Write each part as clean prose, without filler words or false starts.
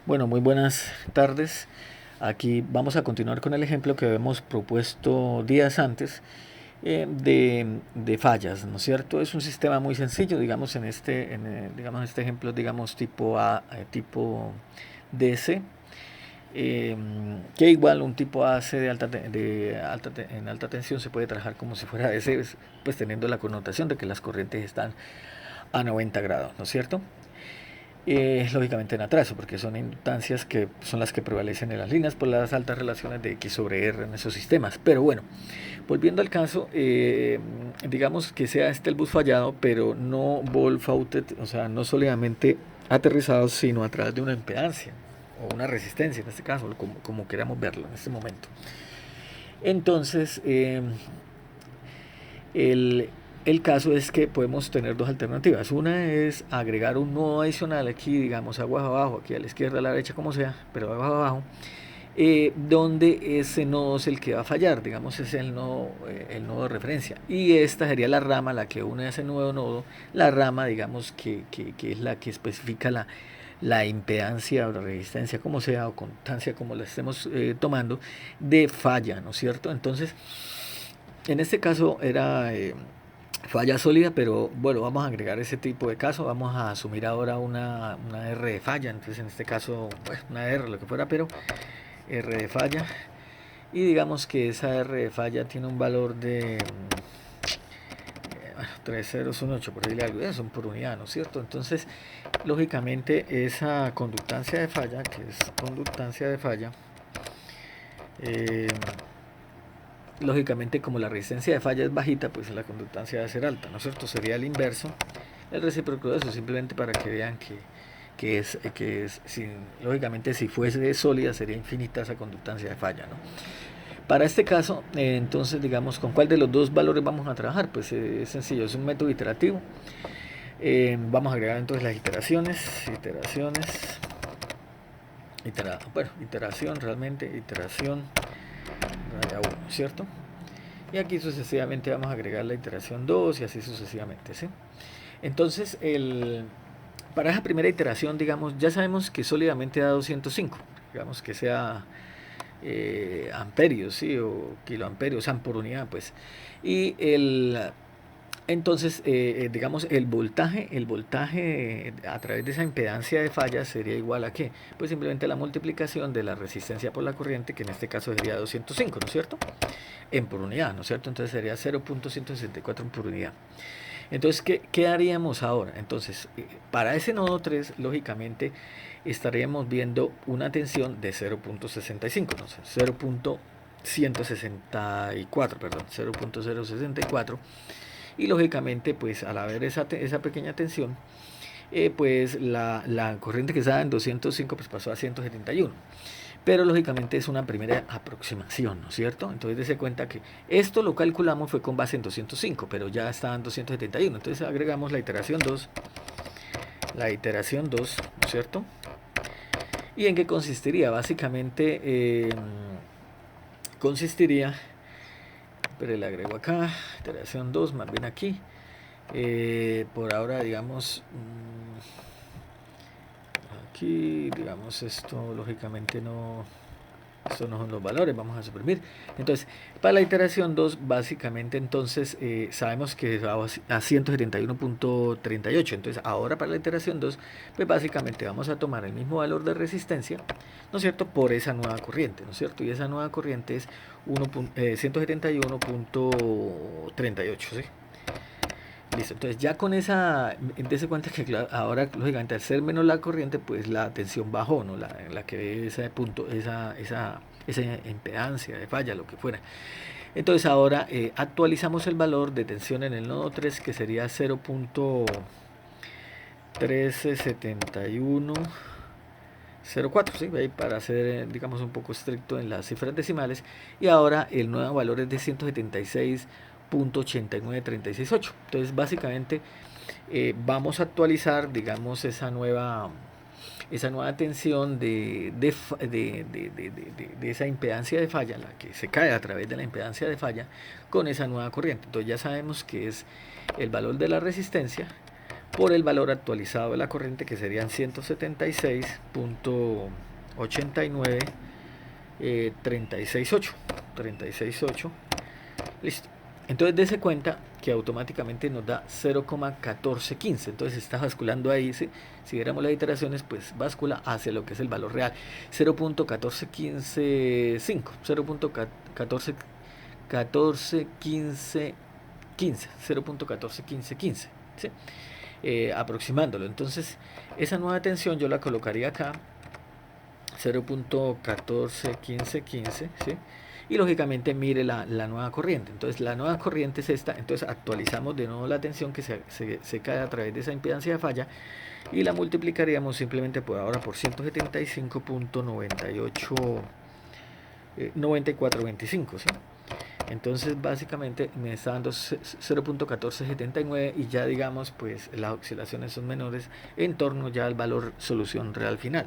Bueno, muy buenas tardes. Aquí vamos a continuar con el ejemplo que habíamos propuesto días antes de fallas, ¿no es cierto? Es un sistema muy sencillo, digamos, digamos, este ejemplo, digamos, tipo A, tipo DC, eh, que igual un tipo AC en alta tensión se puede trabajar como si fuera DC, pues teniendo la connotación de que las corrientes están a 90 grados, ¿no es cierto? Lógicamente en atraso, porque son inductancias que son las que prevalecen en las líneas por las altas relaciones de X sobre R en esos sistemas. Pero bueno, volviendo al caso, digamos que sea este el bus fallado, pero no ball faulted, o sea, no sólidamente aterrizado, sino a través de una impedancia o una resistencia, en este caso, como queramos verlo en este momento. Entonces, el, el caso es que podemos tener dos alternativas. Una es agregar un nodo adicional aquí, digamos, aguas abajo, aquí a la izquierda, a la derecha, como sea, pero abajo abajo, donde ese nodo es el que va a fallar, digamos, es el nodo de referencia. Y esta sería la rama, la que une a ese nuevo nodo, la rama, digamos, que es la que especifica la impedancia o la resistencia, como sea, o constancia, como la estemos tomando, de falla, ¿no es cierto? Entonces, en este caso era falla sólida, pero bueno, vamos a agregar ese tipo de caso. Vamos a asumir ahora una R de falla. Entonces, en este caso, pues, una R, lo que fuera, pero R de falla. Y digamos que esa R de falla tiene un valor de 3018, por decirle algo, son por unidad, ¿no es cierto? Entonces, lógicamente, esa conductancia de falla, que es conductancia de falla, eh, lógicamente como la resistencia de falla es bajita, pues la conductancia debe ser alta, ¿no es cierto? Sería el inverso, el recíproco de eso, simplemente para que vean lógicamente si fuese sólida sería infinita esa conductancia de falla, ¿no? Para este caso, entonces digamos, ¿con cuál de los dos valores vamos a trabajar? Pues es sencillo, es un método iterativo. Vamos a agregar entonces las iteración realmente, iteración, raya 1, ¿cierto? Y aquí sucesivamente vamos a agregar la iteración 2 y así sucesivamente, ¿sí? Entonces, para esa primera iteración, digamos, ya sabemos que sólidamente da 205, digamos que sea amperios, ¿sí? O kiloamperios, amp por unidad, pues. Y entonces, digamos, el voltaje a través de esa impedancia de falla sería igual a qué? Pues simplemente la multiplicación de la resistencia por la corriente, que en este caso sería 205, ¿no es cierto? En por unidad, ¿no es cierto? Entonces sería 0.164 por unidad. Entonces, ¿qué haríamos ahora? Entonces, para ese nodo 3 lógicamente, estaríamos viendo una tensión de 0.65, no sé, 0.164, perdón, 0.064. Y lógicamente, pues al haber esa pequeña tensión, pues la corriente que estaba en 205 pues pasó a 171, pero lógicamente es una primera aproximación, ¿no es cierto? Entonces dése cuenta que esto lo calculamos fue con base en 205, pero ya estaba en 271, entonces agregamos la iteración 2, ¿no es cierto? ¿Y en qué consistiría? Básicamente consistiría, pero le agrego acá, iteración 2 más bien aquí, por ahora digamos, aquí digamos esto lógicamente no, estos no son los valores, vamos a suprimir. Entonces, para la iteración 2 básicamente entonces sabemos que va a 171.38. Entonces, ahora para la iteración 2 pues básicamente vamos a tomar el mismo valor de resistencia, ¿no es cierto?, por esa nueva corriente, ¿no es cierto? Y esa nueva corriente es 171.38, ¿sí? Listo, entonces ya con esa, dése cuenta que claro, ahora lógicamente al ser menos la corriente, pues la tensión bajó, ¿no? La que ve ese punto, esa impedancia de falla, lo que fuera. Entonces ahora actualizamos el valor de tensión en el nodo 3 que sería 0.137104, ¿sí? Para ser, digamos, un poco estricto en las cifras decimales. Y ahora el nuevo valor es de 176.89368. Entonces, básicamente, vamos a actualizar, digamos, esa nueva tensión de esa impedancia de falla, la que se cae a través de la impedancia de falla, con esa nueva corriente. Entonces ya sabemos que es el valor de la resistencia por el valor actualizado de la corriente, que serían 176.89 36.8. Listo. Entonces dése cuenta que automáticamente nos da 0,1415. Entonces está basculando ahí. ¿Sí? Si viéramos las iteraciones, pues bascula hacia lo que es el valor real. 0.14155. 0.1415. ¿Sí? Aproximándolo. Entonces esa nueva tensión yo la colocaría acá. 0.141515. ¿Sí? Y lógicamente mire la nueva corriente. Entonces la nueva corriente es esta. Entonces actualizamos de nuevo la tensión que se cae a través de esa impedancia de falla y la multiplicaríamos simplemente por ahora por 175.98 9425. ¿Sí? Entonces básicamente me está dando 0.1479 y ya digamos pues las oscilaciones son menores en torno ya al valor solución real final.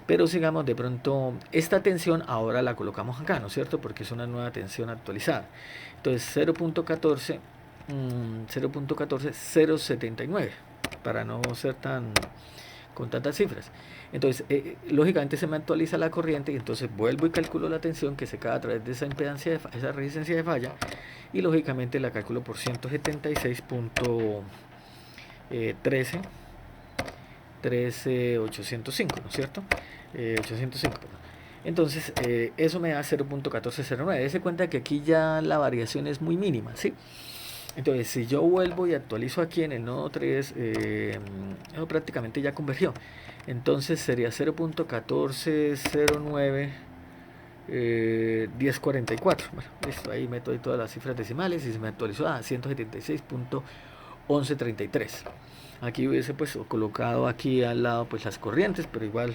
Pero sigamos, de pronto esta tensión ahora la colocamos acá, ¿no es cierto? Porque es una nueva tensión actualizada. Entonces 0.14 0.14079 para no ser tan con tantas cifras. Entonces lógicamente se me actualiza la corriente y entonces vuelvo y calculo la tensión que se cae a través de esa impedancia esa resistencia de falla y lógicamente la calculo por 176.13 13805, ¿no es cierto? 805, perdón. Entonces eso me da 0.1409. Dese cuenta que aquí ya la variación es muy mínima, ¿sí? Entonces si yo vuelvo y actualizo aquí en el nodo 3, prácticamente ya convergió. Entonces sería 0.1409 1044. Bueno, listo, ahí meto ahí todas las cifras decimales y se me actualizó a 176.1133. Aquí hubiese pues colocado aquí al lado pues las corrientes, pero igual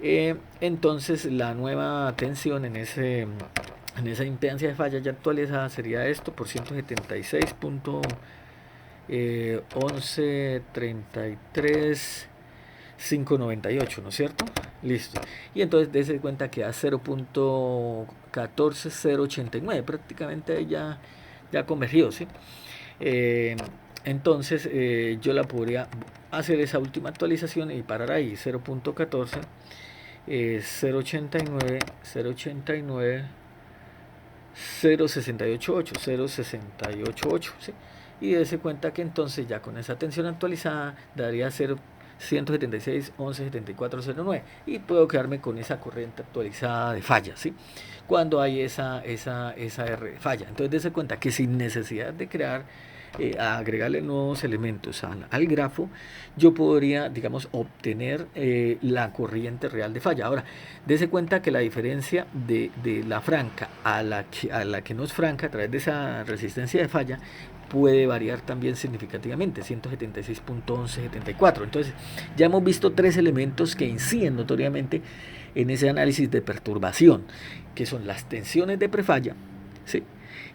entonces la nueva tensión en esa impedancia de falla ya actualizada sería esto por 176.1133 598, ¿no es cierto? Listo. Y entonces dése cuenta que a 0.14089 prácticamente ya convergió, ¿sí? Entonces yo la podría hacer esa última actualización y parar ahí 0.14 0.89 0.89 0.688 ¿sí? Y dése cuenta que entonces ya con esa tensión actualizada daría 176.11.7409 y puedo quedarme con esa corriente actualizada de falla, ¿sí? Cuando hay esa R de falla. Entonces dése cuenta que sin necesidad de crear agregarle nuevos elementos al grafo, yo podría, digamos, obtener la corriente real de falla. Ahora, dése cuenta que la diferencia de la franca a la que no es franca a través de esa resistencia de falla puede variar también significativamente, 176.1174. Entonces, ya hemos visto tres elementos que inciden notoriamente en ese análisis de perturbación, que son las tensiones de prefalla, ¿sí?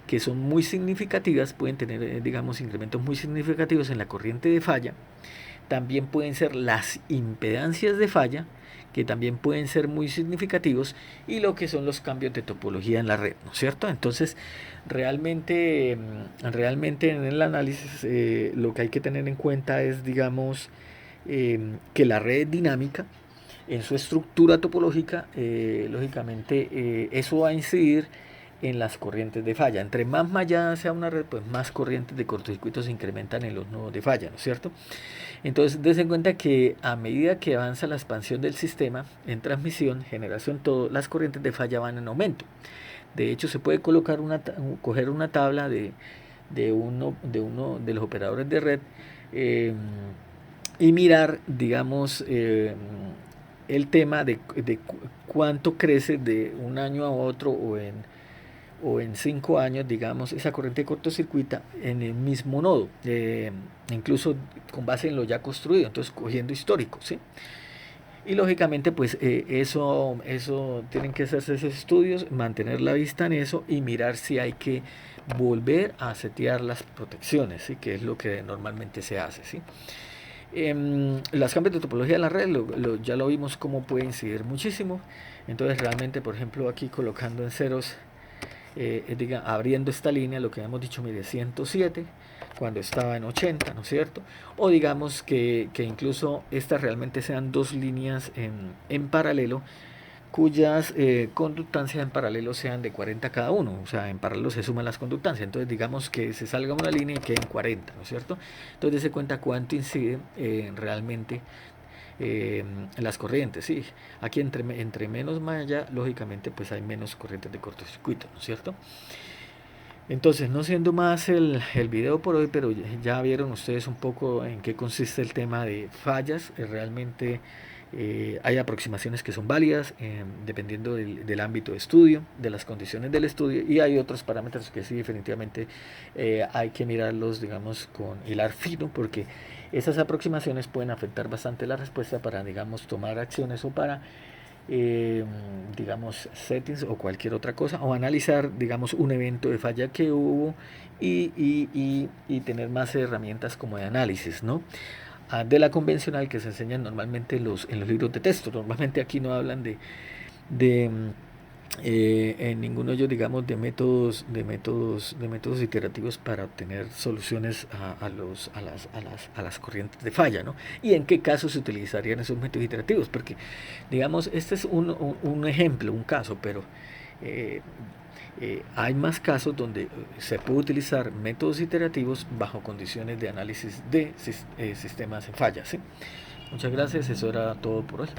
Que son muy significativas, pueden tener, digamos, incrementos muy significativos en la corriente de falla. También pueden ser las impedancias de falla, que también pueden ser muy significativos, y lo que son los cambios de topología en la red, ¿no es cierto? Entonces, realmente en el análisis lo que hay que tener en cuenta es, digamos, que la red es dinámica en su estructura topológica, lógicamente eso va a incidir en las corrientes de falla. Entre más mallada sea una red, pues más corrientes de cortocircuito se incrementan en los nodos de falla, ¿no es cierto? Entonces, des en cuenta que a medida que avanza la expansión del sistema en transmisión, generación, todo, las corrientes de falla van en aumento. De hecho, se puede coger una tabla de uno de los operadores de red y mirar, digamos, el tema de cuánto crece de un año a otro o en 5 años, digamos, esa corriente de cortocircuita en el mismo nodo, incluso con base en lo ya construido, entonces cogiendo histórico, ¿sí? Y lógicamente, pues eso tienen que hacerse esos estudios, mantener la vista en eso y mirar si hay que volver a setear las protecciones, ¿sí? Que es lo que normalmente se hace, ¿sí? Las cambios de topología de la red, ya lo vimos cómo puede incidir muchísimo. Entonces realmente, por ejemplo, aquí colocando en ceros abriendo esta línea, lo que hemos dicho mide 107 cuando estaba en 80, ¿no es cierto? O digamos que incluso estas realmente sean dos líneas en paralelo, cuyas conductancias en paralelo sean de 40 cada uno, o sea, en paralelo se suman las conductancias, entonces digamos que se salga una línea y queden 40, ¿no es cierto? Entonces se cuenta cuánto incide realmente las corrientes, sí. Aquí entre menos malla, lógicamente, pues hay menos corrientes de cortocircuito, ¿no es cierto? Entonces, no siendo más el video por hoy, pero ya vieron ustedes un poco en qué consiste el tema de fallas. Realmente hay aproximaciones que son válidas dependiendo del ámbito de estudio, de las condiciones del estudio, y hay otros parámetros que sí definitivamente hay que mirarlos, digamos, con hilar fino, porque esas aproximaciones pueden afectar bastante la respuesta para, digamos, tomar acciones o para eh, digamos, settings o cualquier otra cosa, o analizar, digamos, un evento de falla que hubo y tener más herramientas como de análisis, ¿no? De la convencional que se enseñan normalmente en los libros de texto. Normalmente aquí no hablan de en ninguno de ellos, digamos, de métodos iterativos para obtener soluciones a las corrientes de falla, ¿no? Y en qué casos se utilizarían esos métodos iterativos, porque, digamos, este es un ejemplo, un caso, pero eh, hay más casos donde se puede utilizar métodos iterativos bajo condiciones de análisis de sistemas en fallas, ¿sí? Muchas gracias, eso era todo por hoy.